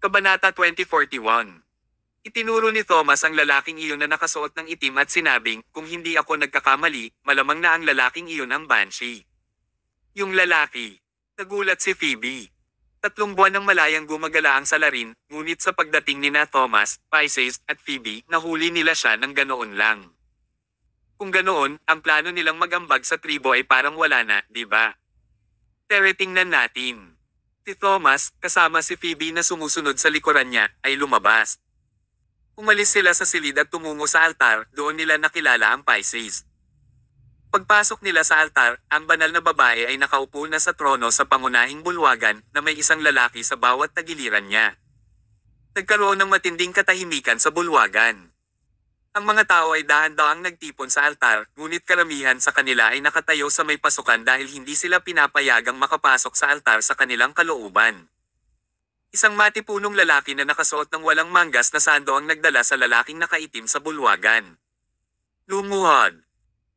Kabanata 2041. Itinuro ni Thomas ang lalaking iyon na nakasuot ng itim at sinabing, kung hindi ako nagkakamali, malamang na ang lalaking iyon ang Banshee. Yung lalaki. Nagulat si Phoebe. 3 buwan ng malayang gumagala ang salarin, ngunit sa pagdating ni na Thomas, Pisces, at Phoebe, nahuli nila siya ng ganoon lang. Kung ganoon, ang plano nilang magambag sa tribo ay parang wala na, di ba? Tingnan natin. Si Thomas, kasama si Phoebe na sumusunod sa likuran niya, ay lumabas. Umalis sila sa silid at tumungo sa altar, doon nila nakilala ang Pisces. Pagpasok nila sa altar, ang banal na babae ay nakaupo na sa trono sa pangunahing bulwagan na may isang lalaki sa bawat tagiliran niya. Nagkaroon ng matinding katahimikan sa bulwagan. Ang mga tao ay dahan-dahang nagtipon sa altar, ngunit karamihan sa kanila ay nakatayo sa may pasukan dahil hindi sila pinapayagang makapasok sa altar sa kanilang kalooban. Isang matipunong lalaki na nakasuot ng walang manggas na sando ang nagdala sa lalaking nakaitim sa bulwagan. Lumuhod.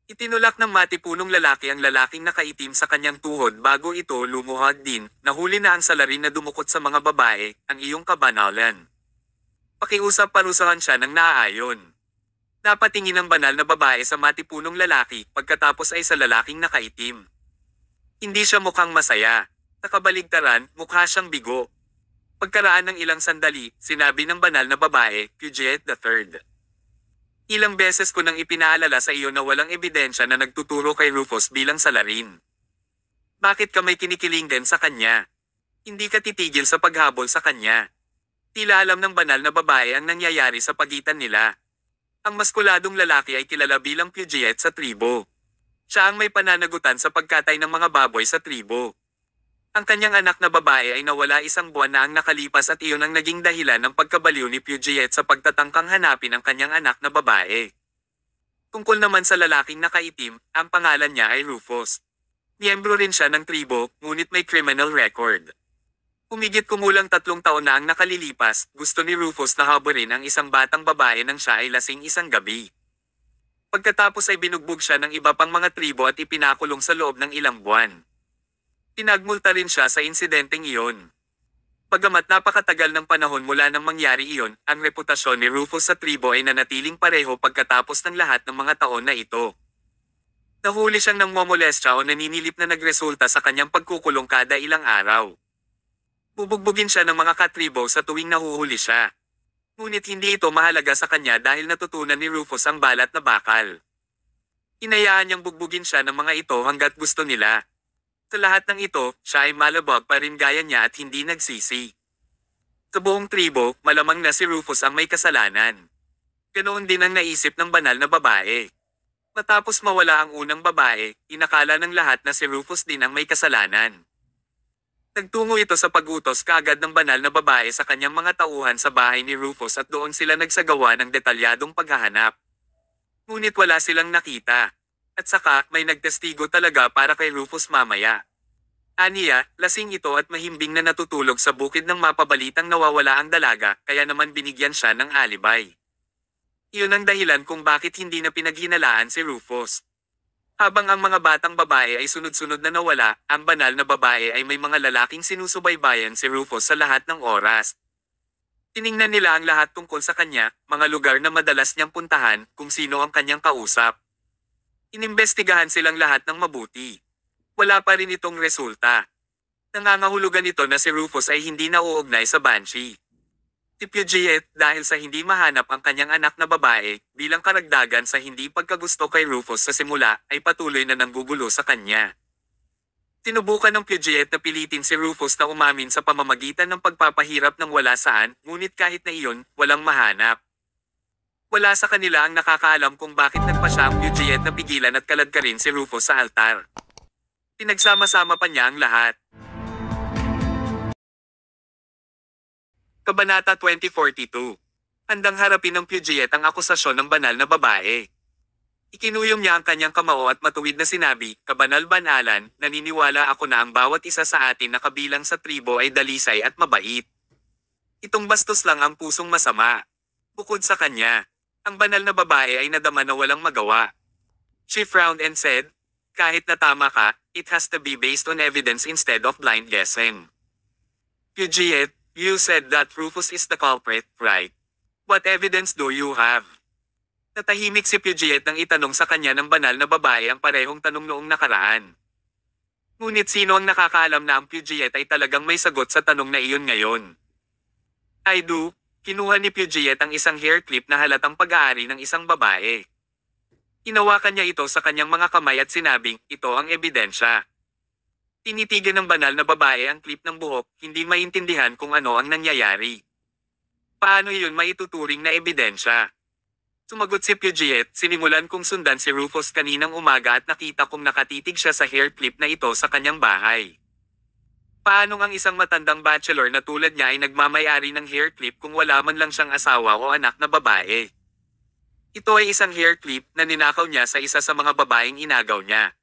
Itinulak ng matipunong lalaki ang lalaking nakaitim sa kanyang tuhod bago ito lumuhod din, nahuli na ang salarin na dumukot sa mga babae, ang iyong kabanalan. Pakiusap parusahan siya ng naaayon. Napatingin ang banal na babae sa matipunong lalaki, pagkatapos ay sa lalaking nakaitim. Hindi siya mukhang masaya. Sa kabaligtaran, mukha siyang bigo. Pagkaraan ng ilang sandali, sinabi ng banal na babae, Puget III. Ilang beses ko nang ipinaalala sa iyo na walang ebidensya na nagtuturo kay Rufus bilang salarin. Bakit ka may kinikiling din sa kanya? Hindi ka titigil sa paghabol sa kanya. Tila alam ng banal na babae ang nangyayari sa pagitan nila. Ang maskuladong lalaki ay kilala bilang Puget sa tribo. Siya ang may pananagutan sa pagkatay ng mga baboy sa tribo. Ang kanyang anak na babae ay nawala 1 buwan na ang nakalipas at iyon ang naging dahilan ng pagkabaliw ni Puget sa pagtatangkang hanapin ang kanyang anak na babae. Tungkol naman sa lalaking nakaitim, ang pangalan niya ay Rufus. Miyembro rin siya ng tribo, ngunit may criminal record. Humigit kumulang 3 taon na ang nakalilipas, gusto ni Rufus na haburin ang isang batang babae nang siya ay lasing isang gabi. Pagkatapos ay binugbog siya ng iba pang mga tribo at ipinakulong sa loob ng ilang buwan. Pinagmulta rin siya sa insidenteng iyon. Bagamat napakatagal ng panahon mula nang mangyari iyon, ang reputasyon ni Rufus sa tribo ay nanatiling pareho pagkatapos ng lahat ng mga taon na ito. Nahuli siyang nangmomolestya o naninilip na nagresulta sa kanyang pagkukulong kada ilang araw. Bubugbugin siya ng mga katribo sa tuwing nahuhuli siya. Ngunit hindi ito mahalaga sa kanya dahil natutunan ni Rufus ang balat na bakal. Hinayaan niyang bugbugin siya ng mga ito hanggat gusto nila. Sa lahat ng ito, siya ay malabag pa rin gaya niya at hindi nagsisi. Sa buong tribo, malamang na si Rufus ang may kasalanan. Ganoon din ang naisip ng banal na babae. Matapos mawala ang unang babae, inakala ng lahat na si Rufus din ang may kasalanan. Nagtungo ito sa pag-utos kaagad ng banal na babae sa kanyang mga tauhan sa bahay ni Rufus at doon sila nagsagawa ng detalyadong paghahanap. Ngunit wala silang nakita. At saka, may nagtestigo talaga para kay Rufus mamaya. Aniya, lasing ito at mahimbing na natutulog sa bukid ng mapabalitang nawawala ang dalaga, kaya naman binigyan siya ng alibay. Iyon ang dahilan kung bakit hindi na pinaghinalaan si Rufus. Habang ang mga batang babae ay sunod-sunod na nawala, ang banal na babae ay may mga lalaking sinusubaybayan si Rufus sa lahat ng oras. Tiningnan nila ang lahat tungkol sa kanya, mga lugar na madalas niyang puntahan, kung sino ang kanyang kausap. Inimbestigahan silang lahat ng mabuti. Wala pa rin itong resulta. Nangangahulugan ito na si Rufus ay hindi nauugnay sa Banshee. Si Puget, dahil sa hindi mahanap ang kanyang anak na babae, bilang karagdagan sa hindi pagkagusto kay Rufus sa simula, ay patuloy na nanggugulo sa kanya. Sinubukan ng Puget na pilitin si Rufus na umamin sa pamamagitan ng pagpapahirap ng wala saan, ngunit kahit na iyon, walang mahanap. Wala sa kanila ang nakakaalam kung bakit nagpasya ang Puget na pigilan at kaladkarin si Rufus sa altar. Pinagsama-sama pa niya ang lahat. Kabanata 2042. Handang harapin ng Puget ang akusasyon ng banal na babae. Ikinuyom niya ang kanyang kamao at matuwid na sinabi, Kabanal Banalan, naniniwala ako na ang bawat isa sa atin na kabilang sa tribo ay dalisay at mabait. Itong bastos lang ang pusong masama. Bukod sa kanya, ang banal na babae ay nadama na walang magawa. She frowned and said, kahit na tama ka, it has to be based on evidence instead of blind guessing. Puget, You said that Rufus is the culprit, right? What evidence do you have? Natahimik si Puget nang itanong sa kanya ng banal na babae ang parehong tanong noong nakaraan. Ngunit sino ang nakakaalam na ang Puget ay talagang may sagot sa tanong na iyon ngayon? I do. Kinuha ni Puget ang isang hair clip na halatang pag-aari ng isang babae. Hinawakan niya ito sa kanyang mga kamay at sinabing, ito ang ebidensya. Tinitigan ng banal na babae ang clip ng buhok, hindi maintindihan kung ano ang nangyayari. Paano iyon maituturing na ebidensya? Sumagot si Puget, sinimulan kong sundan si Rufus kaninang umaga at nakita kong nakatitig siya sa hair clip na ito sa kanyang bahay. Paano ang isang matandang bachelor na tulad niya ay nagmamayari ng hair clip kung wala man lang siyang asawa o anak na babae? Ito ay isang hair clip na ninakaw niya sa isa sa mga babaeng inagaw niya.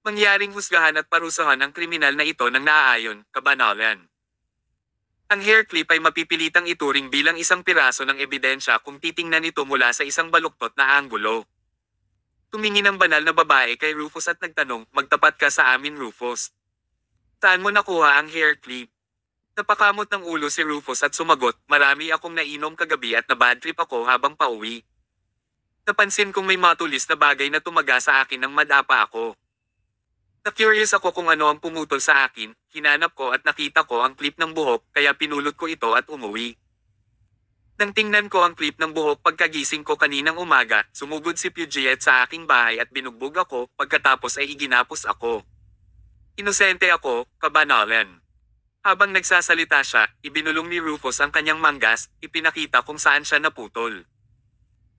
Mangyaring husgahan at parusahan ang kriminal na ito ng naaayon, kabanalan. Ang hair clip ay mapipilitang ituring bilang isang piraso ng ebidensya kung titingnan ito mula sa isang baluktot na anggulo. Tumingin ang banal na babae kay Rufus at nagtanong, magtapat ka sa amin Rufus. Saan mo nakuha ang hair clip? Napakamot ng ulo si Rufus at sumagot, marami akong nainom kagabi at na-bad trip ako habang pauwi. Napansin kong may matulis na bagay na tumaga sa akin nang madapa ako. Na-curious ako kung ano ang pumutol sa akin, hinanap ko at nakita ko ang clip ng buhok kaya pinulot ko ito at umuwi. Nang tingnan ko ang clip ng buhok pagkagising ko kaninang umaga, sumugod si Puget sa aking bahay at binugbog ako, pagkatapos ay iginapos ako. Inosente ako, kabanalan. Habang nagsasalita siya, ibinulong ni Rufus ang kanyang manggas, ipinakita kung saan siya naputol.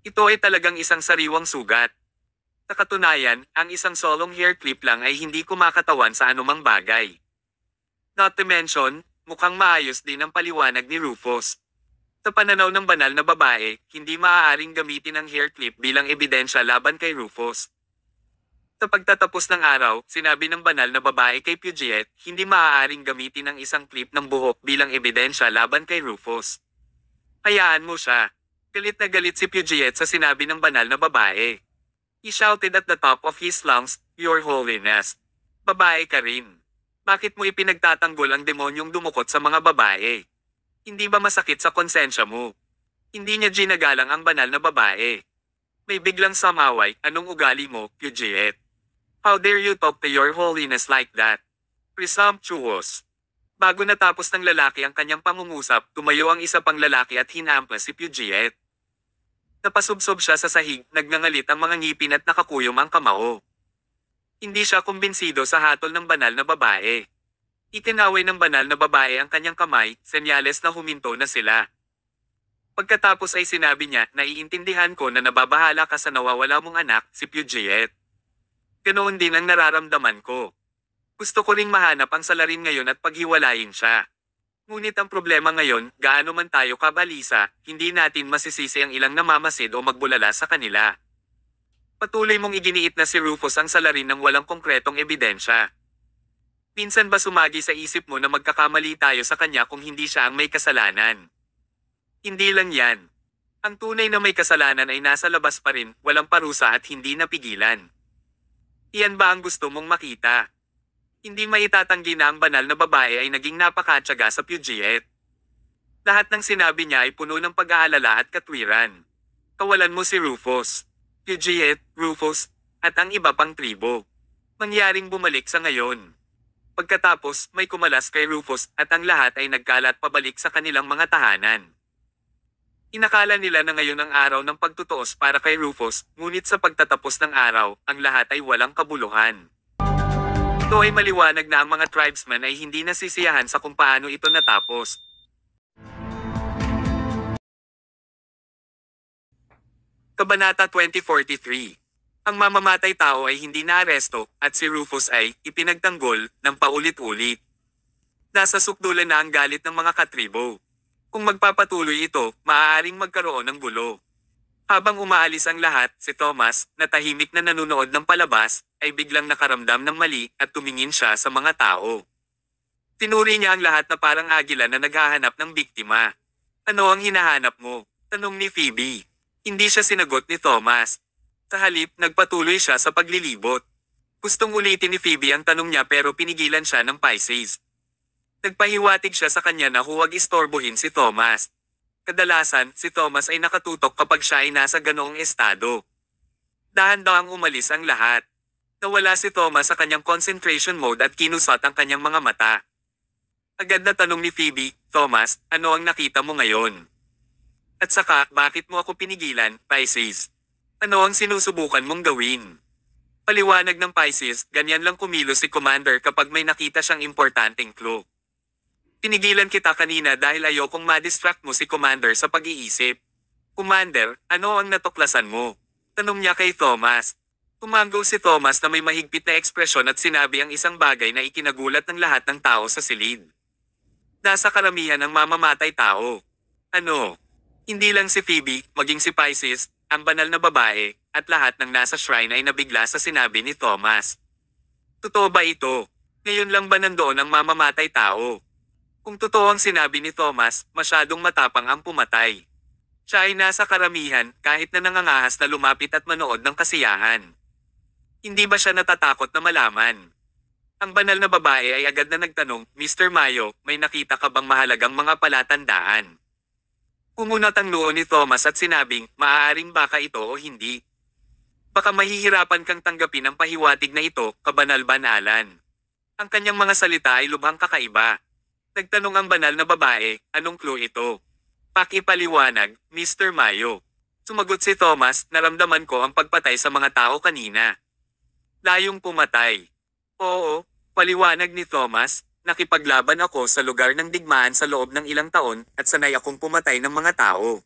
Ito ay talagang isang sariwang sugat. Sa katunayan, ang isang solong hair clip lang ay hindi kumakatawan sa anumang bagay. Not to mention, mukhang maayos din ang paliwanag ni Rufus. Sa pananaw ng banal na babae, hindi maaaring gamitin ang hair clip bilang ebidensya laban kay Rufus. Sa pagtatapos ng araw, sinabi ng banal na babae kay Puget, hindi maaaring gamitin ang isang clip ng buhok bilang ebidensya laban kay Rufus. Hayaan mo siya. Galit na galit si Puget sa sinabi ng banal na babae. He shouted at the top of his lungs, Your Holiness. Babae ka rin. Bakit mo ipinagtatanggol ang demonyong dumukot sa mga babae? Hindi ba masakit sa konsensya mo? Hindi niya ginagalang ang banal na babae. May biglang samaway, anong ugali mo, Puget? How dare you talk to your holiness like that? Presumptuous. Bago natapos ng lalaki ang kanyang pangungusap, tumayo ang isa pang lalaki at hinamplas si Puget. Napasubsob siya sa sahig, nagngangalit ang mga ngipin at nakakuyom ang kamao. Hindi siya kumbinsido sa hatol ng banal na babae. Itinaway ng banal na babae ang kanyang kamay, senyales na huminto na sila. Pagkatapos ay sinabi niya, naiintindihan ko na nababahala ka sa nawawala mong anak, si Puget. Ganoon din ang nararamdaman ko. Gusto ko ring mahanap ang salarin ngayon at paghiwalayin siya. Ngunit ang problema ngayon, gaano man tayo kabalisa, hindi natin masisisi ang ilang namamasid o magbulala sa kanila. Patuloy mong iginiit na si Rufus ang salarin ng walang konkretong ebidensya. Minsan ba sumagi sa isip mo na magkakamali tayo sa kanya kung hindi siya ang may kasalanan? Hindi lang yan. Ang tunay na may kasalanan ay nasa labas pa rin, walang parusa at hindi napigilan. Iyan ba ang gusto mong makita? Hindi maitatanggi na ang banal na babae ay naging napakatyaga sa Puget. Lahat ng sinabi niya ay puno ng pag-aalala at katwiran. Kawalan mo si Rufus, Puget, Rufus, at ang iba pang tribo. Mangyaring bumalik sa ngayon. Pagkatapos, may kumalas kay Rufus at ang lahat ay nagkalat pabalik sa kanilang mga tahanan. Inakala nila na ngayon ang araw ng pagtutuos para kay Rufus, ngunit sa pagtatapos ng araw, ang lahat ay walang kabuluhan. Ito ay maliwanag na ang mga tribesmen ay hindi nasisiyahan sa kung paano ito natapos. Kabanata 2043. Ang mamamatay tao ay hindi naaresto, at si Rufus ay ipinagtanggol ng paulit-ulit. Nasa sukdulan na ang galit ng mga katribo. Kung magpapatuloy ito, maaaring magkaroon ng gulo. Habang umaalis ang lahat, si Thomas, na tahimik na nanunood ng palabas, ay biglang nakaramdam ng mali at tumingin siya sa mga tao. Tinuri niya ang lahat na parang agila na naghahanap ng biktima. Ano ang hinahanap mo? Tanong ni Phoebe. Hindi siya sinagot ni Thomas. Sa halip, nagpatuloy siya sa paglilibot. Gustong ulitin ni Phoebe ang tanong niya pero pinigilan siya ng Pisces. Nagpahiwatig siya sa kanya na huwag istorbohin si Thomas. Kadalasan, si Thomas ay nakatutok kapag siya ay nasa ganoong estado. Dahan-dahang umalis ang lahat. Nawala si Thomas sa kanyang concentration mode at kinusat ang kanyang mga mata. Agad na tanong ni Phoebe, Thomas, ano ang nakita mo ngayon? At saka, bakit mo ako pinigilan, Pisces? Ano ang sinusubukan mong gawin? Paliwanag ng Pisces, ganyan lang kumilos si Commander kapag may nakita siyang importanteng clue. Pinigilan kita kanina dahil ayokong ma-distract mo si Commander sa pag-iisip. Commander, ano ang natuklasan mo? Tanong niya kay Thomas. Tumanggo si Thomas na may mahigpit na ekspresyon at sinabi ang isang bagay na ikinagulat ng lahat ng tao sa silid. Nasa karamihan ng mamamatay tao. Ano? Hindi lang si Phoebe, maging si Pisces, ang banal na babae, at lahat ng nasa shrine ay nabigla sa sinabi ni Thomas. Totoo ba ito? Ngayon lang ba nandoon ang mamamatay tao? Kung totoo ang sinabi ni Thomas, masyadong matapang ang pumatay. Siya ay nasa karamihan kahit na nangangahas na lumapit at manood ng kasiyahan. Hindi ba siya natatakot na malaman? Ang banal na babae ay agad na nagtanong, Mr. Mayo, may nakita ka bang mahalagang mga palatandaan? Pumunat ang noo ni Thomas at sinabing, maaaring baka ito o hindi. Baka mahihirapan kang tanggapin ang pahiwatig na ito, kabanal-banalan. Ang kanyang mga salita ay lubhang kakaiba. Nagtanong ang banal na babae, anong clue ito? Pakipaliwanag, Mr. Mayo. Sumagot si Thomas, naramdaman ko ang pagpatay sa mga tao kanina. Layong pumatay. Oo, paliwanag ni Thomas, nakipaglaban ako sa lugar ng digmaan sa loob ng ilang taon at sanay akong pumatay ng mga tao.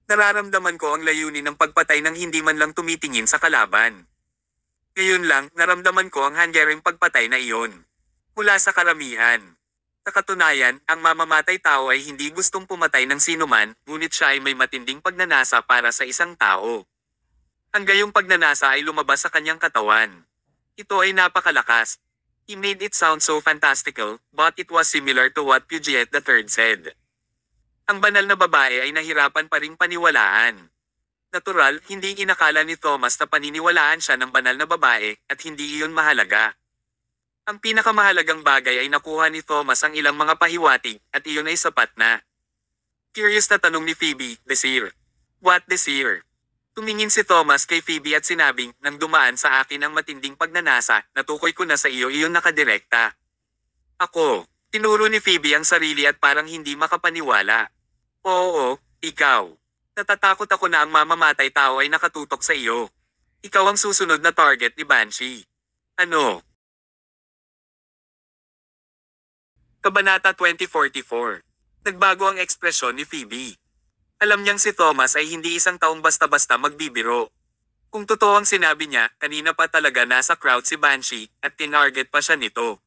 Nararamdaman ko ang layunin ng pagpatay ng hindi man lang tumitingin sa kalaban. Ngayon lang, naramdaman ko ang hangyaring pagpatay na iyon. Mula sa karamihan. Sa katunayan, ang mamamatay tao ay hindi gustong pumatay ng sinuman, ngunit siya ay may matinding pagnanasa para sa isang tao. Ang gayong pagnanasa ay lumabas sa kanyang katawan. Ito ay napakalakas. He made it sound so fantastical, but it was similar to what Puget III said. Ang banal na babae ay nahirapan pa ring paniwalaan. Natural, hindi inakala ni Thomas na paniniwalaan siya ng banal na babae at hindi iyon mahalaga. Ang pinakamahalagang bagay ay nakuha ni Thomas ang ilang mga pahiwatig at iyon ay sapat na. Curious na tanong ni Phoebe, Desir. What Desir? Tumingin si Thomas kay Phoebe at sinabing, nang dumaan sa akin ang matinding pagnanasa, natukoy ko na sa iyo iyon nakadirekta. Ako, tinuro ni Phoebe ang sarili at parang hindi makapaniwala. Oo, ikaw. Natatakot ako na ang mamamatay tao ay nakatutok sa iyo. Ikaw ang susunod na target ni Banshee. Ano? Kabanata 2044. Nagbago ang ekspresyon ni Phoebe. Alam niyang si Thomas ay hindi isang taong basta-basta magbibiro. Kung totoo ang sinabi niya, kanina pa talaga nasa crowd si Banshee at tinarget pa siya nito.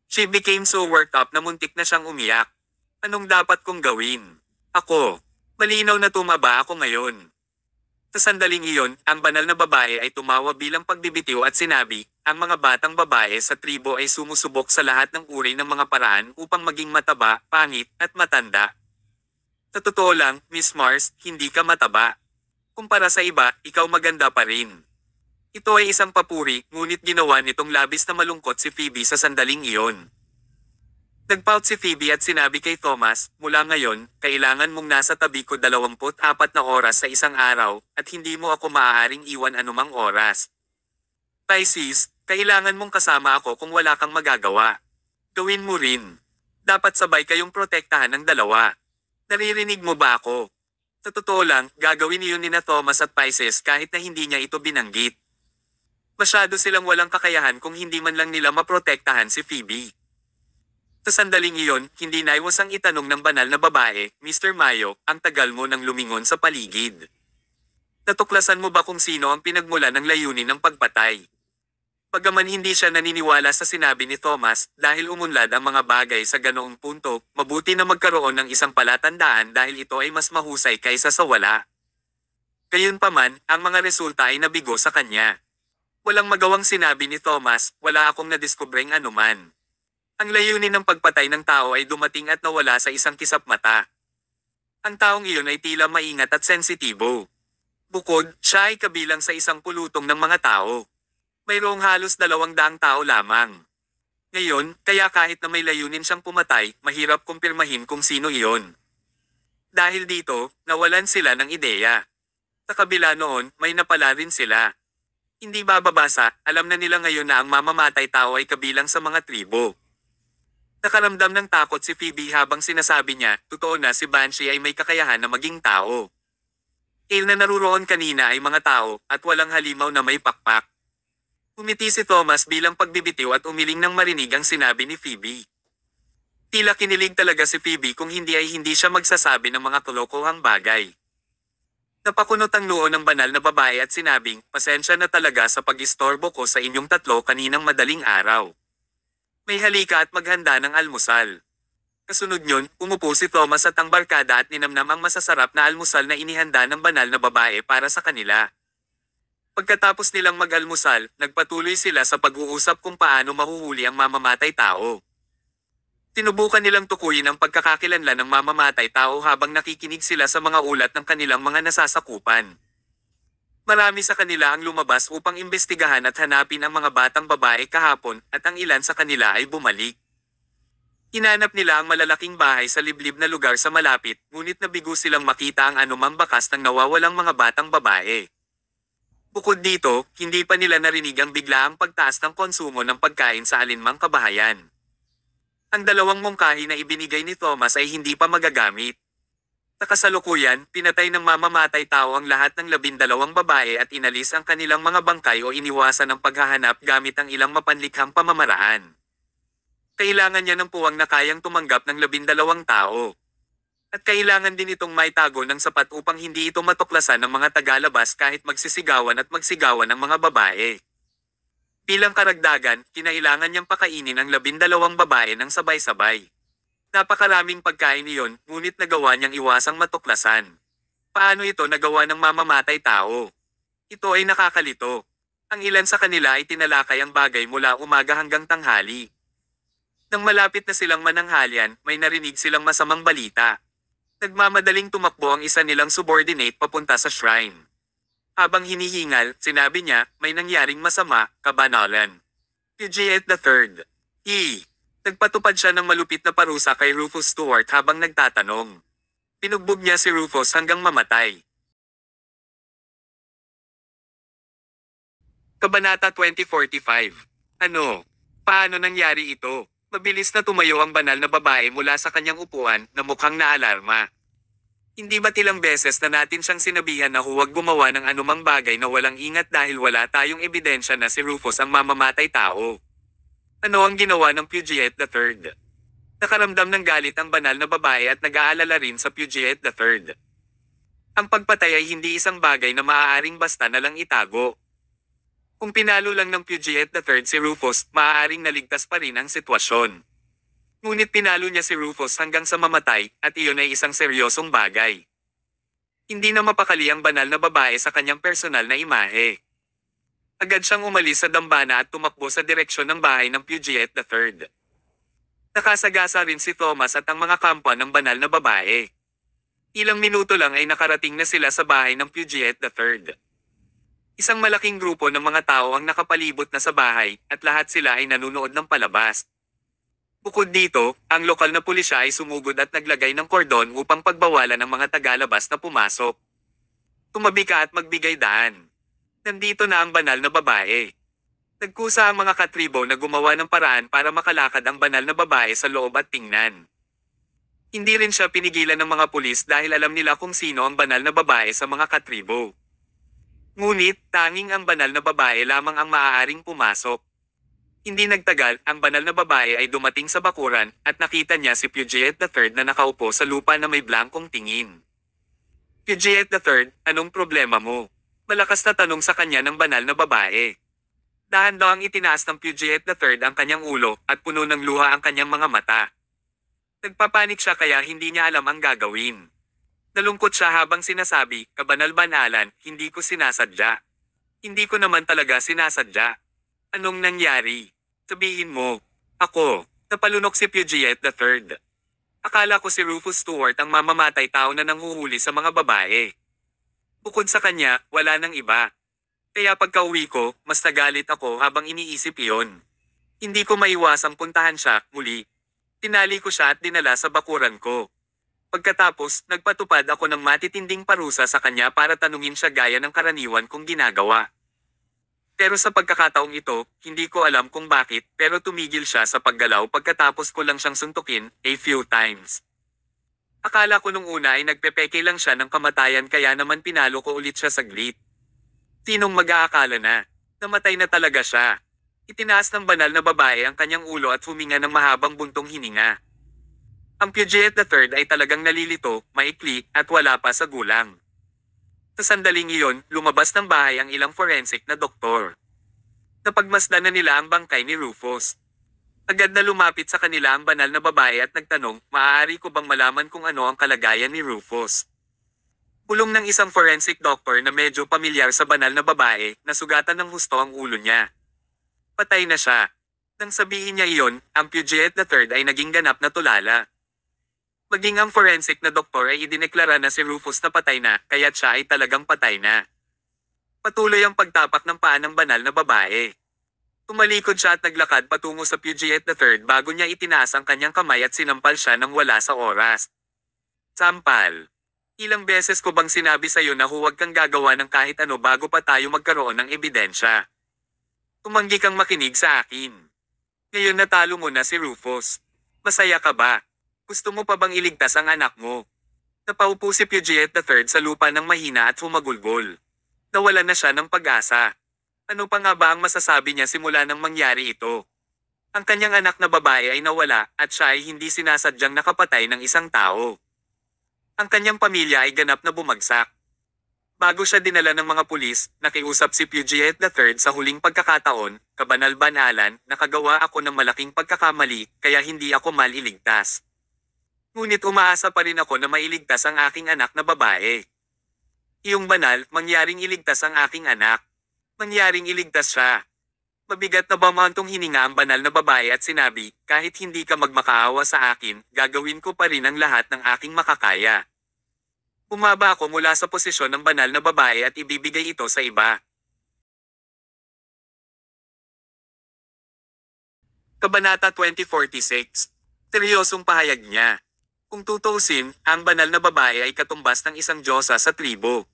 She became so worked up na muntik na siyang umiyak. Anong dapat kong gawin? Ako. Malinaw na tumaba ako ngayon. Sa sandaling iyon, ang banal na babae ay tumawa bilang pagbibitiw at sinabi, ang mga batang babae sa tribo ay sumusubok sa lahat ng uri ng mga paraan upang maging mataba, pangit, at matanda. Sa totoo lang, Miss Mars, hindi ka mataba. Kumpara sa iba, ikaw maganda pa rin. Ito ay isang papuri, ngunit ginawa nitong labis na malungkot si Phoebe sa sandaling iyon. Nagpout si Phoebe at sinabi kay Thomas, mula ngayon, kailangan mong nasa tabi ko 24 na oras sa isang araw, at hindi mo ako maaaring iwan anumang oras. Pisces, kailangan mong kasama ako kung wala kang magagawa. Gawin mo rin. Dapat sabay kayong protektahan ng dalawa. Naririnig mo ba ako? Sa totoo lang, gagawin niyo ni na Thomas at Pisces kahit na hindi niya ito binanggit. Masyado silang walang kakayahan kung hindi man lang nila maprotektahan si Phoebe. Sa sandaling iyon, hindi naiwasang itanong ng banal na babae, Mr. Mayo, ang tagal mo nang lumingon sa paligid. Natuklasan mo ba kung sino ang pinagmula ng layunin ng pagpatay? Bagaman hindi siya naniniwala sa sinabi ni Thomas, dahil umunlad ang mga bagay sa ganoong punto, mabuti na magkaroon ng isang palatandaan dahil ito ay mas mahusay kaysa sa wala. Gayunpaman, ang mga resulta ay nabigo sa kanya. Walang magawang sinabi ni Thomas, wala akong nadiskubreng anuman. Ang layunin ng pagpatay ng tao ay dumating at nawala sa isang kisap mata. Ang taong iyon ay tila maingat at sensitibo. Bukod, siya ay kabilang sa isang pulutong ng mga tao. Mayroong halos 200 tao lamang. Ngayon, kaya kahit na may layunin siyang pumatay, mahirap kumpirmahin kung sino iyon. Dahil dito, nawalan sila ng ideya. Sa kabila noon, may napala rin sila. Hindi bababasa, alam na nila ngayon na ang mamamatay tao ay kabilang sa mga tribo. Nakaramdam ng takot si Phoebe habang sinasabi niya, totoo na si Banshee ay may kakayahan na maging tao. Na naruroon kanina ay mga tao, at walang halimaw na may pakpak. Umiti si Thomas bilang pagbibitiw at umiling nang marinig ang sinabi ni Phoebe. Tila kinilig talaga si Phoebe kung hindi ay hindi siya magsasabi ng mga kalokohang bagay. Napakunot ang noo ng banal na babae at sinabing, pasensya na talaga sa pag-istorbo ko sa inyong tatlo kaninang madaling araw. May halika at maghanda ng almusal. Kasunod yun, umupo si Thomas at ang barkada at ninamnam ang masasarap na almusal na inihanda ng banal na babae para sa kanila. Pagkatapos nilang mag-almusal, nagpatuloy sila sa pag-uusap kung paano mahuhuli ang mamamatay tao. Tinubukan nilang tukuyin ang pagkakakilanlan ng mamamatay tao habang nakikinig sila sa mga ulat ng kanilang mga nasasakupan. Marami sa kanila ang lumabas upang imbestigahan at hanapin ang mga batang babae kahapon at ang ilan sa kanila ay bumalik. Hinanap nila ang malalaking bahay sa liblib na lugar sa malapit, ngunit nabigo silang makita ang anumang bakas ng nawawalang mga batang babae. Bukod dito, hindi pa nila narinig ang biglaang pagtaas ng konsumo ng pagkain sa alinmang kabahayan. Ang dalawang mungkahi na ibinigay ni Thomas ay hindi pa magagamit. Sa kasalukuyan, pinatay ng mamamatay tao ang lahat ng 12 babae at inalis ang kanilang mga bangkay o iniwasan ang paghahanap gamit ang ilang mapanlikhang pamamaraan. Kailangan niya ng puwang na kayang tumanggap ng 12 tao. At kailangan din itong maitago ng sapat upang hindi ito matuklasan ng mga tagalabas kahit magsisigawan at magsigawan ng mga babae. Bilang karagdagan, kinailangan niyang pakainin ang 12 babae ng sabay-sabay. Napakaraming pagkain iyon, ngunit nagawa niyang iwasang matuklasan. Paano ito nagawa ng mamamatay tao? Ito ay nakakalito. Ang ilan sa kanila ay tinalakay ang bagay mula umaga hanggang tanghali. Nang malapit na silang mananghalian, may narinig silang masamang balita. Nagmamadaling tumakbo ang isa nilang subordinate papunta sa shrine. Habang hinihingal, sinabi niya, may nangyaring masama, kabanalan. Puget III. Nagpatupad siya ng malupit na parusa kay Rufus Stewart habang nagtatanong. Pinugbog niya si Rufus hanggang mamatay. Kabanata 2045. Ano? Paano nangyari ito? Mabilis na tumayo ang banal na babae mula sa kanyang upuan na mukhang naalarma. Hindi ba't ilang beses na natin siyang sinabihan na huwag gumawa ng anumang bagay na walang ingat dahil wala tayong ebidensya na si Rufus ang mamamatay tao? Ano ang ginawa ng Puget III? Nakaramdam ng galit ang banal na babae at nag-aalala rin sa Puget III. Ang pagpatay ay hindi isang bagay na maaaring basta na lang itago. Kung pinalo lang ng Puget III si Rufus, maaaring naligtas pa rin ang sitwasyon. Ngunit pinalo niya si Rufus hanggang sa mamatay, at iyon ay isang seryosong bagay. Hindi na mapakali ang banal na babae sa kanyang personal na imahe. Agad siyang umalis sa dambana at tumakbo sa direksyon ng bahay ng Puget III. Nakasagasa rin si Thomas at ang mga kampa ng banal na babae. Ilang minuto lang ay nakarating na sila sa bahay ng Puget III. Isang malaking grupo ng mga tao ang nakapalibot na sa bahay, at lahat sila ay nanunood ng palabas. Bukod dito, ang lokal na pulisya ay sumugod at naglagay ng kordon upang pagbawalan ng mga tagalabas na pumasok. Tumabi ka at magbigay daan. Nandito na ang banal na babae. Nagkusa ang mga katribo na gumawa ng paraan para makalakad ang banal na babae sa loob at tingnan. Hindi rin siya pinigilan ng mga pulis dahil alam nila kung sino ang banal na babae sa mga katribo. Ngunit, tanging ang banal na babae lamang ang maaaring pumasok. Hindi nagtagal, ang banal na babae ay dumating sa bakuran at nakita niya si Puget III na nakaupo sa lupa na may blankong tingin. Puget III, anong problema mo? Malakas na tanong sa kanya ng banal na babae. Dahan-dahang itinaas ng Puget III ang kanyang ulo at puno ng luha ang kanyang mga mata. Nagpapanik siya kaya hindi niya alam ang gagawin. Nalungkot siya habang sinasabi, kabanal-banalan, hindi ko sinasadya. Hindi ko naman talaga sinasadya. Anong nangyari? Sabihin mo. Ako, napalunok si Puget III. Akala ko si Rufus Stewart ang mamamatay tao na nanghuhuli sa mga babae. Bukod sa kanya, wala nang iba. Kaya pagka-uwi ko, mas nagalit ako habang iniisip iyon. Hindi ko maiwasang puntahan siya muli. Tinali ko siya at dinala sa bakuran ko. Pagkatapos, nagpatupad ako ng matitinding parusa sa kanya para tanungin siya gaya ng karaniwan kong ginagawa. Pero sa pagkakataong ito, hindi ko alam kung bakit, pero tumigil siya sa paggalaw pagkatapos ko lang siyang suntukin, a few times. Akala ko nung una ay nagpepeke lang siya ng kamatayan kaya naman pinalo ko ulit siya saglit. Sinong mag-aakala na? Namatay na talaga siya. Itinaas ng banal na babae ang kanyang ulo at huminga ng mahabang buntong hininga. Ang Puget III ay talagang nalilito, maikli, at wala pa sa gulang. Sa sandaling iyon, lumabas ng bahay ang ilang forensic na doktor. Napagmasdan na nila ang bangkay ni Rufus. Agad na lumapit sa kanila ang banal na babae at nagtanong, maaari ko bang malaman kung ano ang kalagayan ni Rufus? Pulong ng isang forensic doctor na medyo pamilyar sa banal na babae, nasugatan ng husto ang ulo niya. Patay na siya. Nang sabihin niya iyon, ang Puget III ay naging ganap na tulala. Maging ang forensic na doktor ay idineklara na si Rufus na patay na, kaya't siya ay talagang patay na. Patuloy ang pagtapak ng paa ng banal na babae. Tumalikod siya at naglakad patungo sa Puget III bago niya itinaas ang kanyang kamay at sinampal siya nang wala sa oras. Sampal. Ilang beses ko bang sinabi sa iyo na huwag kang gagawa ng kahit ano bago pa tayo magkaroon ng ebidensya? Tumanggi kang makinig sa akin. Ngayon natalo mo na si Rufus. Masaya ka ba? Gusto mo pa bang iligtas ang anak mo? Napaupo si Puget III sa lupa ng mahina at humagulgol. Nawalan na siya ng pag-asa. Ano pa nga ba ang masasabi niya simula nang mangyari ito? Ang kanyang anak na babae ay nawala at siya ay hindi sinasadyang nakapatay ng isang tao. Ang kanyang pamilya ay ganap na bumagsak. Bago siya dinala ng mga pulis, nakiusap si Puget III sa huling pagkakataon, kabanal-banalan, nakagawa ako ng malaking pagkakamali, kaya hindi ako maliligtas. Ngunit umaasa pa rin ako na mailigtas ang aking anak na babae. Iyong banal, mangyaring iligtas ang aking anak. Mangyaring iligtas siya. Mabigat na bamantong hininga ang banal na babae at sinabi, kahit hindi ka magmakaawa sa akin, gagawin ko pa rin ang lahat ng aking makakaya. Bumaba ako mula sa posisyon ng banal na babae at ibibigay ito sa iba. Kabanata 2046. Seryosong pahayag niya. Kung tutuusin, ang banal na babae ay katumbas ng isang diyosa sa tribo.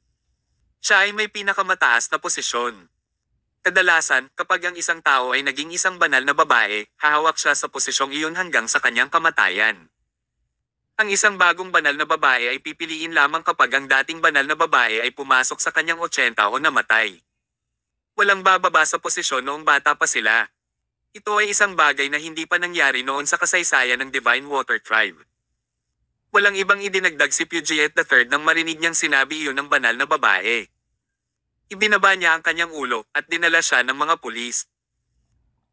Siya ay may pinakamataas na posisyon. Kadalasan, kapag ang isang tao ay naging isang banal na babae, hahawak siya sa posisyong iyon hanggang sa kanyang kamatayan. Ang isang bagong banal na babae ay pipiliin lamang kapag ang dating banal na babae ay pumasok sa kanyang 80 o namatay. Walang bababa sa posisyon noong bata pa sila. Ito ay isang bagay na hindi pa nangyari noon sa kasaysayan ng Divine Water Tribe. Walang ibang idinagdag si Puget III nang marinig niyang sinabi iyon ng banal na babae. Ibinaba niya ang kanyang ulo at dinala siya ng mga pulis.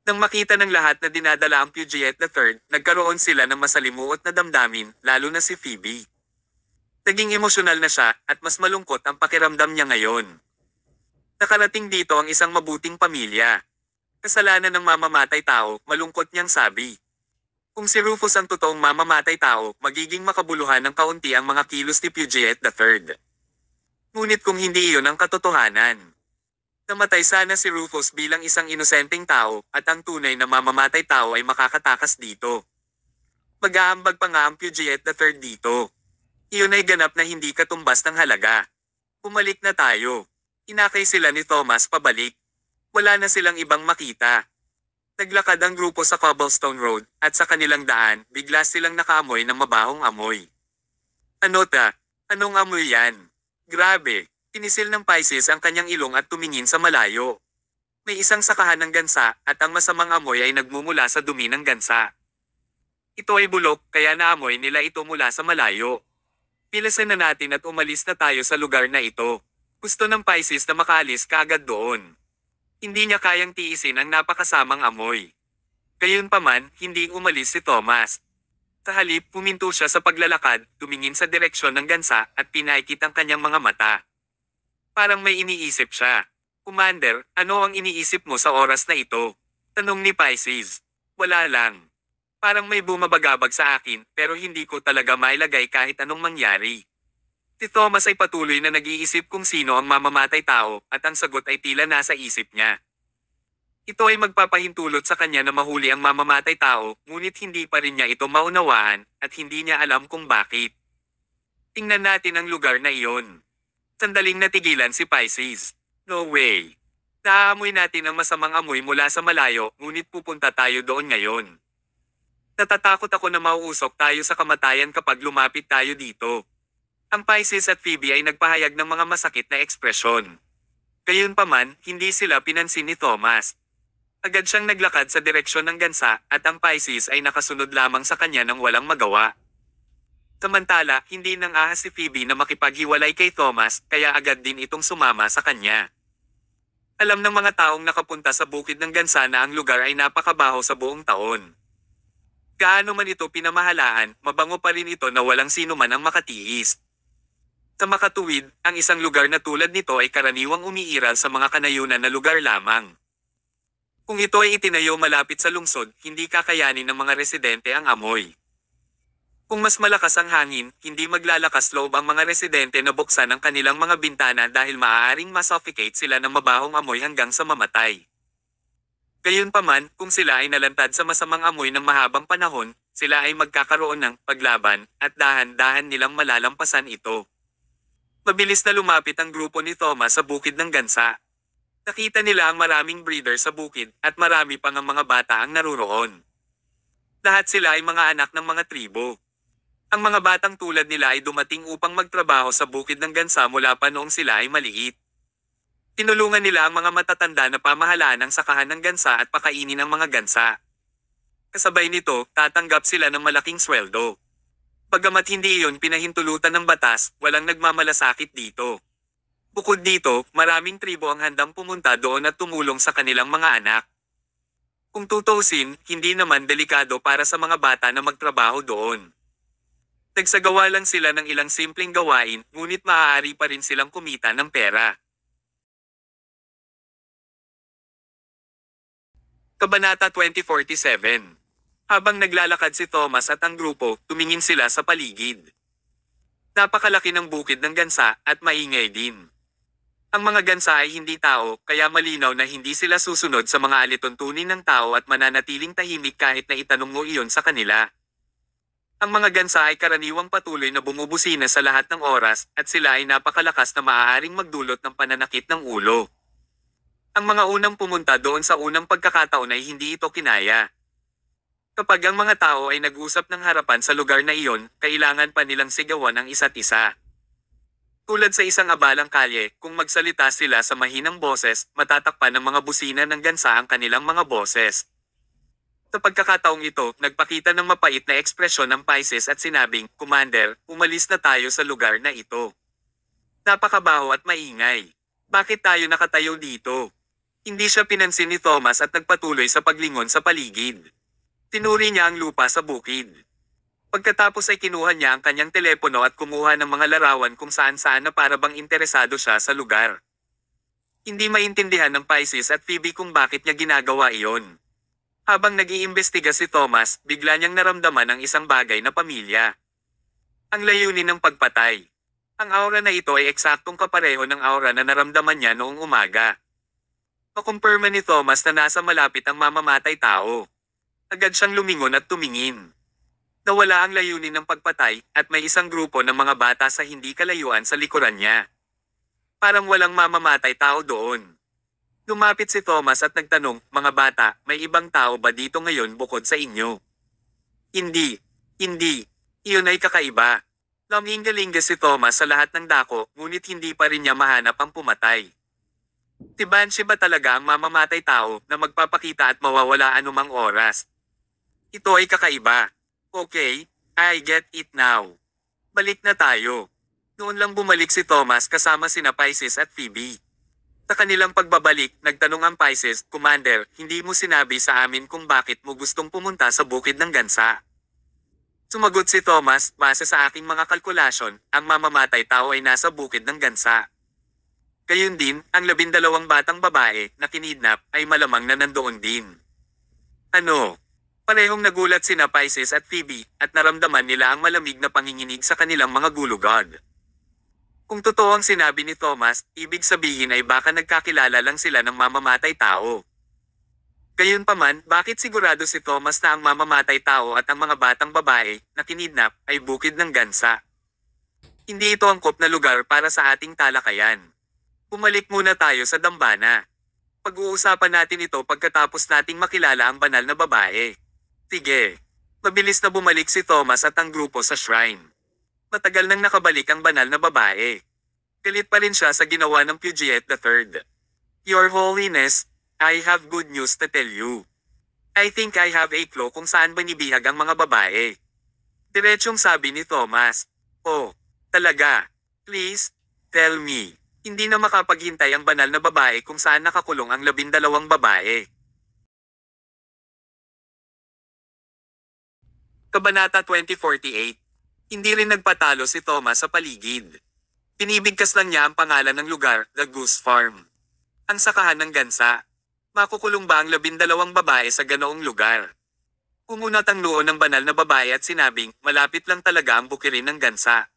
Nang makita ng lahat na dinadala ang Puget III, nagkaroon sila ng masalimuot na damdamin, lalo na si Phoebe. Naging emosyonal na siya at mas malungkot ang pakiramdam niya ngayon. Nakarating dito ang isang mabuting pamilya. Kasalanan ng mamamatay tao, malungkot niyang sabi. Kung si Rufus ang totoong mamamatay tao, magiging makabuluhan ng kaunti ang mga kilos ni Puget III. Ngunit kung hindi iyon ang katotohanan, namatay sana si Rufus bilang isang inosenteng tao, at ang tunay na mamamatay tao ay makakatakas dito. Mag-aambag pa nga ang Puget III dito. Iyon ay ganap na hindi katumbas ng halaga. Pumalik na tayo. Inakay sila ni Thomas pabalik. Wala na silang ibang makita. Naglakad ang grupo sa Cobblestone Road, at sa kanilang daan, bigla silang nakaamoy ng mabahong amoy. Ano ta? Anong amoy yan? Grabe, pinisil ng Pisces ang kanyang ilong at tumingin sa malayo. May isang sakahan ng gansa at ang masamang amoy ay nagmumula sa dumi ng gansa. Ito ay bulok kaya naamoy nila ito mula sa malayo. Pilasan na natin at umalis na tayo sa lugar na ito. Gusto ng Pisces na makaalis kaagad doon. Hindi niya kayang tiisin ang napakasamang amoy. Gayunpaman, hindi umalis si Thomas. Sa halip, puminto siya sa paglalakad, tumingin sa direksyon ng gansa at pinaikit ang kanyang mga mata. Parang may iniisip siya. Commander, ano ang iniisip mo sa oras na ito? Tanong ni Pisces. Wala lang. Parang may bumabagabag sa akin pero hindi ko talaga mailagay kahit anong mangyari. Si Thomas ay patuloy na nag-iisip kung sino ang mamamatay tao at ang sagot ay tila nasa isip niya. Ito ay magpapahintulot sa kanya na mahuli ang mamamatay tao, ngunit hindi pa rin niya ito maunawaan, at hindi niya alam kung bakit. Tingnan natin ang lugar na iyon. Sandaling natigilan si Pisces. No way. Naaamoy natin ang masamang amoy mula sa malayo, ngunit pupunta tayo doon ngayon. Natatakot ako na mauusok tayo sa kamatayan kapag lumapit tayo dito. Ang Pisces at Phoebe ay nagpahayag ng mga masakit na ekspresyon. Gayunpaman, hindi sila pinansin ni Thomas. Agad siyang naglakad sa direksyon ng gansa, at ang Pisces ay nakasunod lamang sa kanya nang walang magawa. Samantala, hindi nang ahas si Phoebe na makipaghiwalay kay Thomas, kaya agad din itong sumama sa kanya. Alam ng mga taong nakapunta sa bukid ng gansa na ang lugar ay napakabaho sa buong taon. Gaano man ito pinamahalaan, mabango pa rin ito na walang sino man ang makatiis. Sa makatuwid, ang isang lugar na tulad nito ay karaniwang umiiral sa mga kanayunan na lugar lamang. Kung ito ay itinayo malapit sa lungsod, hindi kakayanin ng mga residente ang amoy. Kung mas malakas ang hangin, hindi maglalakas loob ang mga residente na buksan ang kanilang mga bintana dahil maaaring masuffocate sila ng mabahong amoy hanggang sa mamatay. Gayunpaman, kung sila ay nalantad sa masamang amoy ng mahabang panahon, sila ay magkakaroon ng paglaban, at dahan-dahan nilang malalampasan ito. Mabilis na lumapit ang grupo ni Thomas sa bukid ng gansa. Nakita nila ang maraming breeder sa bukid, at marami pang ang mga bata ang naruroon. Lahat sila ay mga anak ng mga tribo. Ang mga batang tulad nila ay dumating upang magtrabaho sa bukid ng gansa mula pa noong sila ay maliit. Tinulungan nila ang mga matatanda na pamahalaan ng sakahan ng gansa at pakainin ang mga gansa. Kasabay nito, tatanggap sila ng malaking sweldo. Bagamat hindi iyon pinahintulutan ng batas, walang nagmamalasakit dito. Bukod dito, maraming tribo ang handang pumunta doon at tumulong sa kanilang mga anak. Kung tutuusin, hindi naman delikado para sa mga bata na magtrabaho doon. Nagsagawa lang sila ng ilang simpleng gawain, ngunit maaari pa rin silang kumita ng pera. Kabanata 2047. Habang naglalakad si Thomas at ang grupo, tumingin sila sa paligid. Napakalaki ng bukid ng gansa, at maingay din. Ang mga gansa ay hindi tao, kaya malinaw na hindi sila susunod sa mga alituntunin ng tao at mananatiling tahimik kahit na itanong mo iyon sa kanila. Ang mga gansa ay karaniwang patuloy na bumubusina sa lahat ng oras, at sila ay napakalakas na maaaring magdulot ng pananakit ng ulo. Ang mga unang pumunta doon sa unang pagkakataon ay hindi ito kinaya. Kapag ang mga tao ay nag-usap ng harapan sa lugar na iyon, kailangan pa nilang sigawan ang isa't isa. Tulad sa isang abalang kalye, kung magsalita sila sa mahinang boses, matatakpan ng mga busina ng gansa ang kanilang mga boses. Sa pagkakataong ito, nagpakita ng mapait na ekspresyon ng Pisces at sinabing, "Commander, umalis na tayo sa lugar na ito. Napakabaho at maingay. Bakit tayo nakatayo dito?" Hindi siya pinansin ni Thomas at nagpatuloy sa paglingon sa paligid. Tinuri niya ang lupa sa bukid. Pagkatapos ay kinuha niya ang kanyang telepono at kumuha ng mga larawan kung saan-saan na para bang interesado siya sa lugar. Hindi maintindihan ng Pisces at Phoebe kung bakit niya ginagawa iyon. Habang nag-iimbestiga si Thomas, bigla niyang naramdaman ang isang bagay na pamilya. Ang layunin ng pagpatay. Ang aura na ito ay eksaktong kapareho ng aura na naramdaman niya noong umaga. Makumpirma ni Thomas na nasa malapit ang mamamatay tao. Agad siyang lumingon at tumingin. Nawala ang layunin ng pagpatay, at may isang grupo ng mga bata sa hindi kalayuan sa likuran niya. Parang walang mamamatay tao doon. Lumapit si Thomas at nagtanong, "Mga bata, may ibang tao ba dito ngayon bukod sa inyo?" Hindi. Hindi. Iyon ay kakaiba. Laminggalinga si Thomas sa lahat ng dako, ngunit hindi pa rin niya mahanap ang pumatay. Si Banshee ba talaga ang mamamatay tao na magpapakita at mawawala anumang oras? Ito ay kakaiba. Okay, I get it now. Balik na tayo. Noon lang bumalik si Thomas kasama sina Pisces at Phoebe. Sa kanilang pagbabalik, nagtanong ang Pisces, "Commander, hindi mo sinabi sa amin kung bakit mo gustong pumunta sa bukid ng gansa." Sumagot si Thomas, "Base sa aking mga kalkulasyon, ang mamamatay tao ay nasa bukid ng gansa. Gayun din, ang 12 batang babae na kinidnap ay malamang na nandoon din." Ano? Parehong nagulat sina Pisces at Phoebe, at naramdaman nila ang malamig na panginginig sa kanilang mga gulugod. Kung totoo ang sinabi ni Thomas, ibig sabihin ay baka nagkakilala lang sila ng mamamatay tao. Gayunpaman, bakit sigurado si Thomas na ang mamamatay tao at ang mga batang babae na kinidnap ay bukid ng gansa? Hindi ito angkop na lugar para sa ating talakayan. Bumalik muna tayo sa dambana. Pag-uusapan natin ito pagkatapos nating makilala ang banal na babae. Sige. Mabilis na bumalik si Thomas at ang grupo sa shrine. Matagal nang nakabalik ang banal na babae. Galit pa rin siya sa ginawa ng Puget III. Your Holiness, I have good news to tell you. I think I have a clue kung saan banibihag ang mga babae. Diretsyong sabi ni Thomas. Oh, talaga? Please, tell me. Hindi na makapaghintay ang banal na babae kung saan nakakulong ang 12 babae. Kabanata 2048. Hindi rin nagpatalo si Thomas sa paligid. Pinibigkas lang niya ang pangalan ng lugar, The Goose Farm. Ang sakahan ng gansa. Makukulong ba ang 12 babae sa ganoong lugar? Umunat ang noo ng banal na babae at sinabing, malapit lang talaga ang bukirin ng gansa.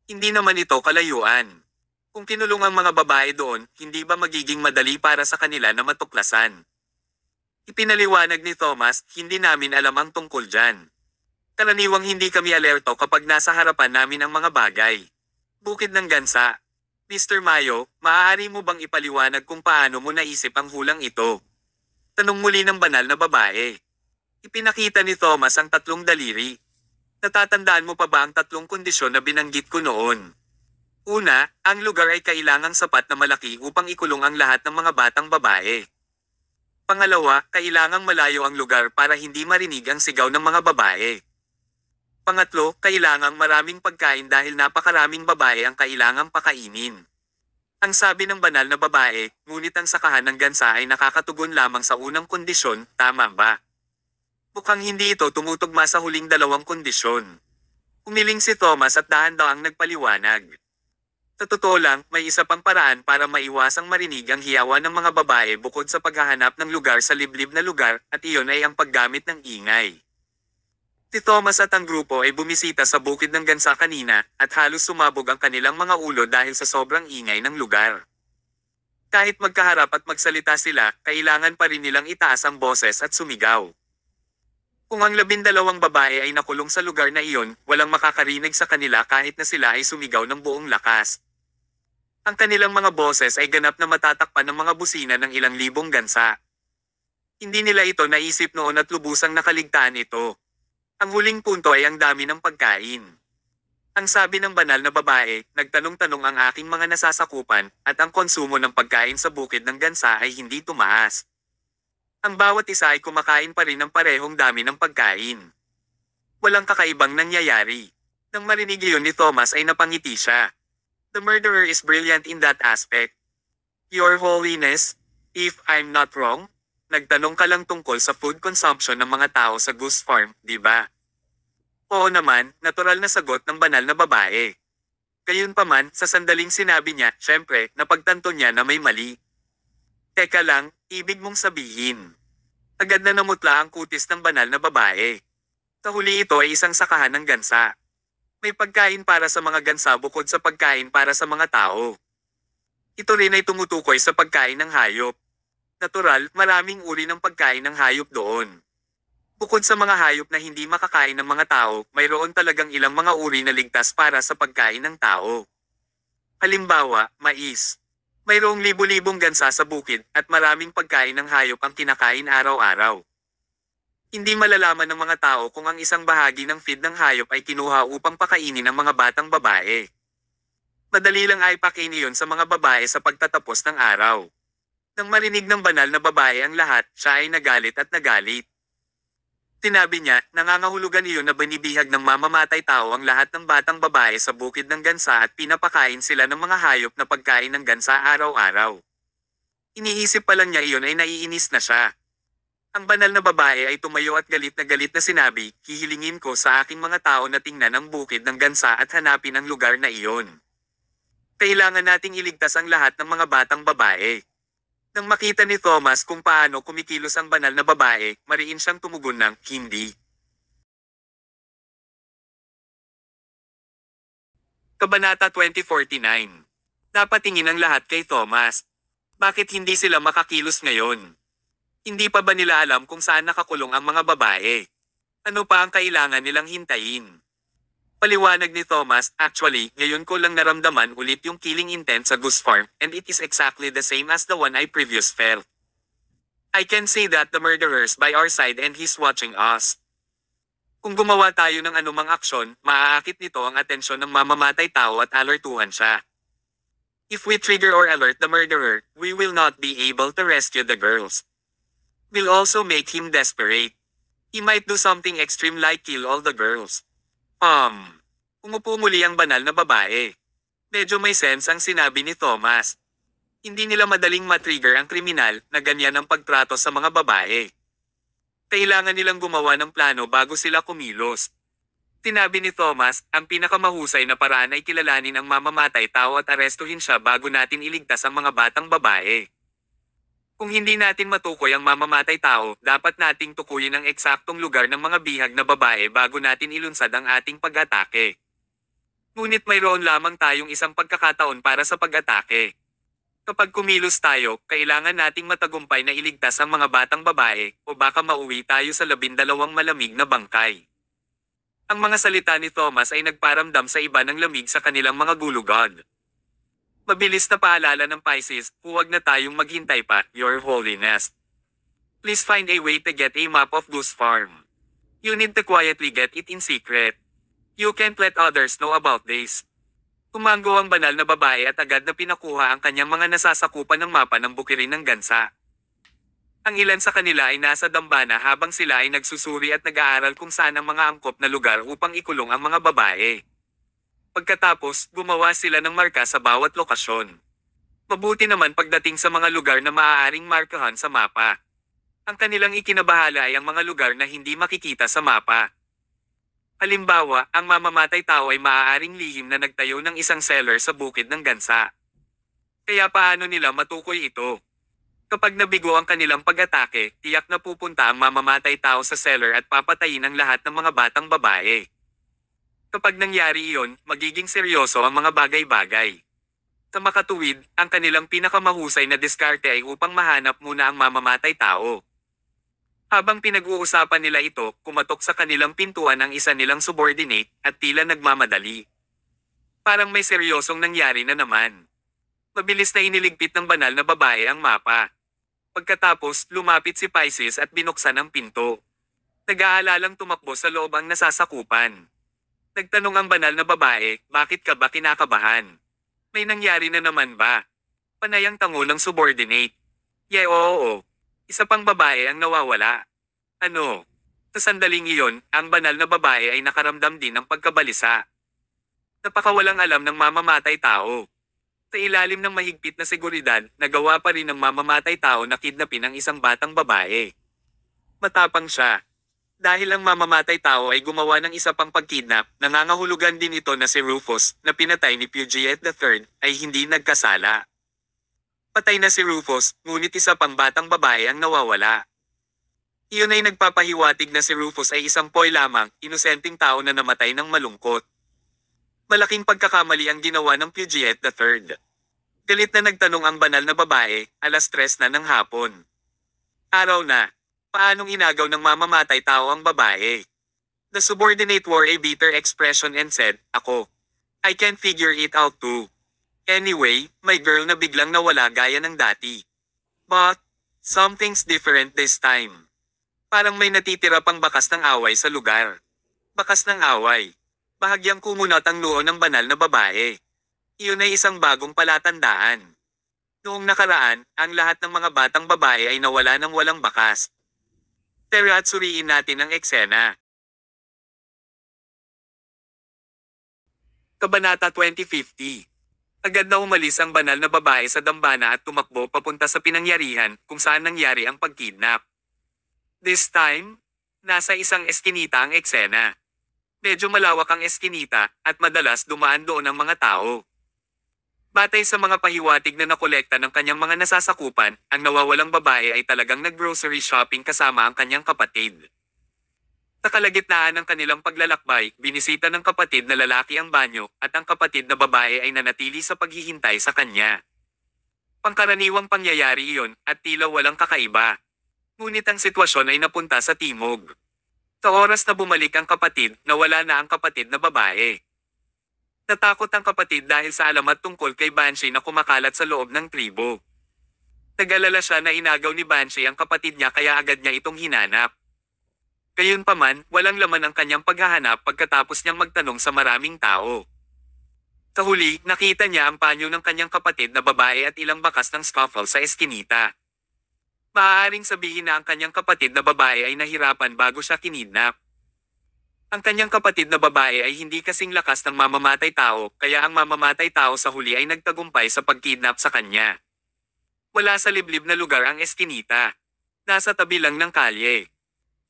Hindi naman ito kalayuan. Kung kinulong ang mga babae doon, hindi ba magiging madali para sa kanila na matuklasan? Ipinaliwanag ni Thomas, hindi namin alam ang tungkol dyan. Karaniwang hindi kami alerto kapag nasa harapan namin ang mga bagay. Bukid ng gansa. Mr. Mayo, maaari mo bang ipaliwanag kung paano mo naisip ang hulang ito? Tanong muli ng banal na babae. Ipinakita ni Thomas ang 3 daliri. Natatandaan mo pa ba ang 3 kondisyon na binanggit ko noon? Una, ang lugar ay kailangang sapat na malaki upang ikulong ang lahat ng mga batang babae. Pangalawa, kailangang malayo ang lugar para hindi marinig ang sigaw ng mga babae. Pangatlo, kailangang maraming pagkain dahil napakaraming babae ang kailangang pakainin. Ang sabi ng banal na babae, ngunit ang sakahan ng gansa ay nakakatugon lamang sa unang kondisyon, tama ba? Mukhang hindi ito tumutugma sa huling 2 kondisyon. Umiling si Thomas at dahan-dahang nagpaliwanag. Sa totoo lang, may isa pang paraan para maiwasang marinig ang hiyawan ng mga babae bukod sa paghahanap ng lugar sa liblib na lugar, at iyon ay ang paggamit ng ingay. Si Thomas at ang grupo ay bumisita sa bukid ng gansa kanina, at halos sumabog ang kanilang mga ulo dahil sa sobrang ingay ng lugar. Kahit magkaharap at magsalita sila, kailangan pa rin nilang itaas ang boses at sumigaw. Kung ang 12 babae ay nakulong sa lugar na iyon, walang makakarinig sa kanila kahit na sila ay sumigaw ng buong lakas. Ang kanilang mga boses ay ganap na matatakpan ng mga busina ng ilang libong gansa. Hindi nila ito naisip noon at lubusang nakaligtaan ito. Ang huling punto ay ang dami ng pagkain. Ang sabi ng banal na babae, nagtanong-tanong ang aking mga nasasakupan, at ang konsumo ng pagkain sa bukid ng gansa ay hindi tumaas. Ang bawat isa ay kumakain pa rin ng parehong dami ng pagkain. Walang kakaibang nangyayari. Nang marinig iyon ni Thomas ay napangiti siya. The murderer is brilliant in that aspect. Your Holiness, if I'm not wrong, nagtanong ka lang tungkol sa food consumption ng mga tao sa Goose Farm, di ba? Oo naman, natural na sagot ng banal na babae. Gayunpaman, sa sandaling sinabi niya, syempre, napagtanto niya na may mali. Teka lang, ibig mong sabihin. Agad na namutla ang kutis ng banal na babae. Sa huli ito ay isang sakahan ng gansa. May pagkain para sa mga gansa bukod sa pagkain para sa mga tao. Ito rin ay tumutukoy sa pagkain ng hayop. Natural, maraming uri ng pagkain ng hayop doon. Bukod sa mga hayop na hindi makakain ng mga tao, mayroon talagang ilang mga uri na ligtas para sa pagkain ng tao. Halimbawa, mais. Mayroong libu-libong gansa sa bukid at maraming pagkain ng hayop ang kinakain araw-araw. Hindi malalaman ng mga tao kung ang isang bahagi ng feed ng hayop ay kinuha upang pakainin ng mga batang babae. Madali lang ay pakainin iyon sa mga babae sa pagtatapos ng araw. Nang marinig ng banal na babae ang lahat, siya ay nagalit at nagalit. Sinabi niya, nangangahulugan iyon na banibihag ng mamamatay tao ang lahat ng batang babae sa bukid ng gansa at pinapakain sila ng mga hayop na pagkain ng gansa araw-araw. Iniisip pa lang niya iyon ay naiinis na siya. Ang banal na babae ay tumayo at galit na sinabi, hihilingin ko sa aking mga tao na tingnan ang bukid ng gansa at hanapin ang lugar na iyon. Kailangan nating iligtas ang lahat ng mga batang babae. Nang makita ni Thomas kung paano kumikilos ang banal na babae, mariin siyang tumugon ng, hindi. Kabanata 2049. Napatingin ang lahat kay Thomas. Bakit hindi sila makakilos ngayon? Hindi pa ba nila alam kung saan nakakulong ang mga babae? Ano pa ang kailangan nilang hintayin? Paliwanag ni Thomas, actually, ngayon ko lang naramdaman ulit yung killing intent sa Goose Farm, and it is exactly the same as the one I previous felt. I can say that the murderer's by our side and he's watching us. Kung gumawa tayo ng anumang aksyon, maaakit nito ang atensyon ng mamamatay tao at alertuhan siya. If we trigger or alert the murderer, we will not be able to rescue the girls. We'll also make him desperate. He might do something extreme like kill all the girls. Umupo muli ang banal na babae. Medyo may sense ang sinabi ni Thomas. Hindi nila madaling matrigger ang kriminal na ganyan ang pagtrato sa mga babae. Kailangan nilang gumawa ng plano bago sila kumilos. Tinabi ni Thomas, ang pinakamahusay na paraan ay kilalanin ang mamamatay tao at arestuhin siya bago natin iligtas ang mga batang babae. Kung hindi natin matukoy ang mamamatay tao, dapat nating tukuyin ang eksaktong lugar ng mga bihag na babae bago natin ilunsad ang ating pag-atake. Ngunit mayroon lamang tayong isang pagkakataon para sa pag-atake. Kapag kumilos tayo, kailangan nating matagumpay na iligtas ang mga batang babae o baka mauwi tayo sa 12 malamig na bangkay. Ang mga salita ni Thomas ay nagparamdam sa iba ng lamig sa kanilang mga gulugod. Mabilis na paalala ng Pisces, huwag na tayong maghintay pa, Your Holiness. Please find a way to get a map of Goose Farm. You need to quietly get it in secret. You can't let others know about this. Tumango ang banal na babae at agad na pinakuha ang kanyang mga nasasakupan ng mapa ng bukirin ng gansa. Ang ilan sa kanila ay nasa dambana habang sila ay nagsusuri at nag-aaral kung saan ang mga angkop na lugar upang ikulong ang mga babae. Pagkatapos, gumawa sila ng marka sa bawat lokasyon. Mabuti naman pagdating sa mga lugar na maaaring markahan sa mapa. Ang kanilang ikinabahala ay ang mga lugar na hindi makikita sa mapa. Halimbawa, ang mamamatay tao ay maaaring lihim na nagtayo ng isang cellar sa bukid ng gansa. Kaya paano nila matukoy ito? Kapag nabigo ang kanilang pag-atake, tiyak na pupunta ang mamamatay tao sa cellar at papatayin ang lahat ng mga batang babae. Kapag nangyari iyon, magiging seryoso ang mga bagay-bagay. Sa makatuwid, ang kanilang pinakamahusay na diskarte ay upang mahanap muna ang mamamatay tao. Habang pinag-uusapan nila ito, kumatok sa kanilang pintuan ang isa nilang subordinate at tila nagmamadali. Parang may seryosong nangyari na naman. Mabilis na iniligpit ng banal na babae ang mapa. Pagkatapos, lumapit si Pisces at binuksan ang pinto. Nag-aalalang tumakbo sa loob ang nasasakupan. Nagtanong ang banal na babae, bakit ka ba kinakabahan? May nangyari na naman ba? Panayang tango ng subordinate. Oo. Isa pang babae ang nawawala. Ano? Sa sandaling iyon, ang banal na babae ay nakaramdam din ng pagkabalisa. Napakawalang alam ng mamamatay tao. Sa ilalim ng mahigpit na seguridad, nagawa pa rin ng mamamatay tao na kidnapin ang isang batang babae. Matapang siya. Dahil ang mamamatay tao ay gumawa ng isa pang pagkidnap, nangangahulugan din ito na si Rufus, na pinatay ni Puget III, ay hindi nagkasala. Patay na si Rufus, ngunit isa pang batang babae ang nawawala. Iyon ay nagpapahiwatig na si Rufus ay isang poy lamang, inosenteng tao na namatay ng malungkot. Malaking pagkakamali ang ginawa ng Puget III. Galit na nagtanong ang banal na babae, 3:00 na ng hapon. Araw na. Paanong inagaw ng mamamatay tao ang babae? The subordinate wore a bitter expression and said, Ako. I can figure it out too. Anyway, my girl na biglang nawala gaya ng dati. But, something's different this time. Parang may natitira pang bakas ng away sa lugar. Bakas ng away. Bahagyang kumunot ang noo ng banal na babae. Iyon ay isang bagong palatandaan. Noong nakaraan, ang lahat ng mga batang babae ay nawala ng walang bakas. Tara at suriin natin ang eksena. Kabanata 2050. Agad na umalis ang banal na babae sa dambana at tumakbo papunta sa pinangyarihan kung saan nangyari ang pagkidnap. This time, nasa isang eskinita ang eksena. Medyo malawak ang eskinita at madalas dumaan doon ang mga tao. Batay sa mga pahiwatig na nakolekta ng kanyang mga nasasakupan, ang nawawalang babae ay talagang nag-grocery shopping kasama ang kanyang kapatid. Sa kalagitnaan ng kanilang paglalakbay, binisita ng kapatid na lalaki ang banyo at ang kapatid na babae ay nanatili sa paghihintay sa kanya. Pangkaraniwang pangyayari iyon at tila walang kakaiba. Ngunit ang sitwasyon ay napunta sa timog. Sa oras na bumalik ang kapatid, nawala na ang kapatid na babae. Natakot ang kapatid dahil sa alamat tungkol kay Banshee na kumakalat sa loob ng tribo. Nag-alala siya na inagaw ni Banshee ang kapatid niya kaya agad niya itong hinanap. Gayunpaman, walang laman ang kanyang paghahanap pagkatapos niyang magtanong sa maraming tao. Sa huli, nakita niya ang panyo ng kanyang kapatid na babae at ilang bakas ng scuffle sa eskinita. Maaaring sabihin na ang kanyang kapatid na babae ay nahirapan bago siya kinidnap. Ang kanyang kapatid na babae ay hindi kasing lakas ng mamamatay tao, kaya ang mamamatay tao sa huli ay nagtagumpay sa pagkidnap sa kanya. Wala sa liblib na lugar ang eskinita. Nasa tabi lang ng kalye.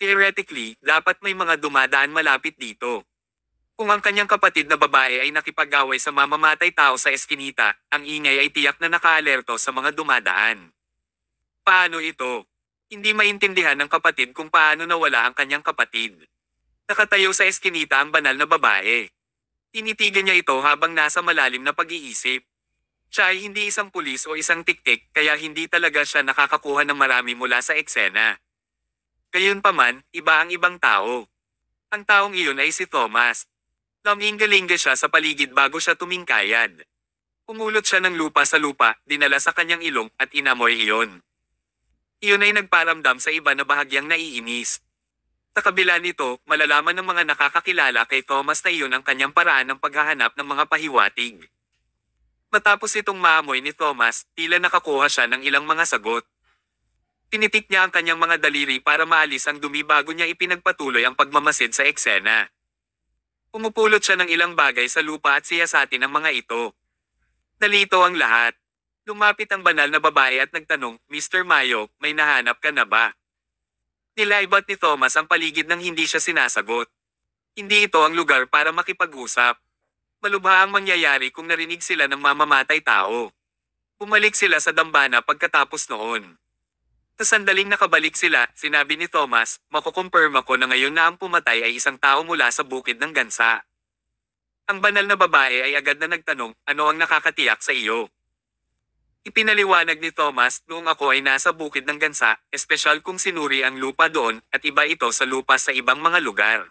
Theoretically, dapat may mga dumadaan malapit dito. Kung ang kanyang kapatid na babae ay nakipag-away sa mamamatay tao sa eskinita, ang ingay ay tiyak na nakaalerto sa mga dumadaan. Paano ito? Hindi maintindihan ng kapatid kung paano nawala ang kanyang kapatid. Nakatayo sa eskinita ang banal na babae. Tinitigan niya ito habang nasa malalim na pag-iisip. Siya ay hindi isang pulis o isang tiktik kaya hindi talaga siya nakakakuha ng marami mula sa eksena. Gayunpaman, iba ang ibang tao. Ang taong iyon ay si Thomas. Lamingga-lingga siya sa paligid bago siya tumingkayad. Pumulot siya ng lupa sa lupa, dinala sa kanyang ilong at inamoy iyon. Iyon ay nagparamdam sa iba na bahagyang naiinis. Sa kabila nito, malalaman ng mga nakakakilala kay Thomas na iyon ang kanyang paraan ng paghahanap ng mga pahiwatig. Matapos itong maamoy ni Thomas, tila nakakuha siya ng ilang mga sagot. Tinitik niya ang kanyang mga daliri para maalis ang dumi bago niya ipinagpatuloy ang pagmamasid sa eksena. Pumupulot siya ng ilang bagay sa lupa at siyasatin ang mga ito. Nalito ang lahat. Lumapit ang banal na babae at nagtanong, Mr. Mayo, may nahanap ka na ba? Nilaibat ni Thomas ang paligid nang hindi siya sinasagot. Hindi ito ang lugar para makipag-usap. Malubha ang mangyayari kung narinig sila ng mamamatay tao. Bumalik sila sa dambana pagkatapos noon. Sa sandaling nakabalik sila, sinabi ni Thomas, makukumpirma ko na ngayon na ang pumatay ay isang tao mula sa bukid ng gansa. Ang banal na babae ay agad na nagtanong, ano ang nakakatiyak sa iyo? Ipinaliwanag ni Thomas, noong ako ay nasa bukid ng gansa, espesyal kung sinuri ang lupa doon, at iba ito sa lupa sa ibang mga lugar.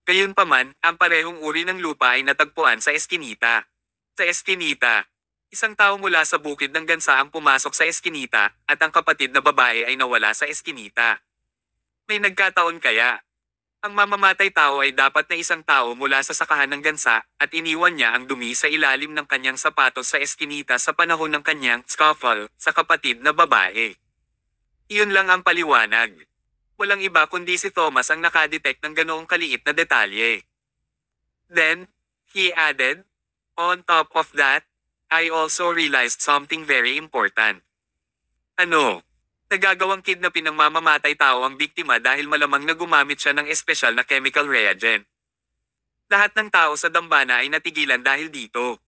Gayunpaman, ang parehong uri ng lupa ay natagpuan sa eskinita. Sa eskinita, isang tao mula sa bukid ng gansa ang pumasok sa eskinita, at ang kapatid na babae ay nawala sa eskinita. May nagkataon kaya? Ang mamamatay tao ay dapat na isang tao mula sa sakahan ng gansa, at iniwan niya ang dumi sa ilalim ng kanyang sapatos sa eskinita sa panahon ng kanyang scuffle sa kapatid na babae. Iyon lang ang paliwanag. Walang iba kundi si Thomas ang nakadetect ng ganoong kaliit na detalye. Then, he added, on top of that, I also realized something very important. Ano? Nagagawang kidnapin ng mamamatay tao ang biktima dahil malamang na gumamit siya ng espesyal na chemical reagent. Lahat ng tao sa dambana ay natigilan dahil dito.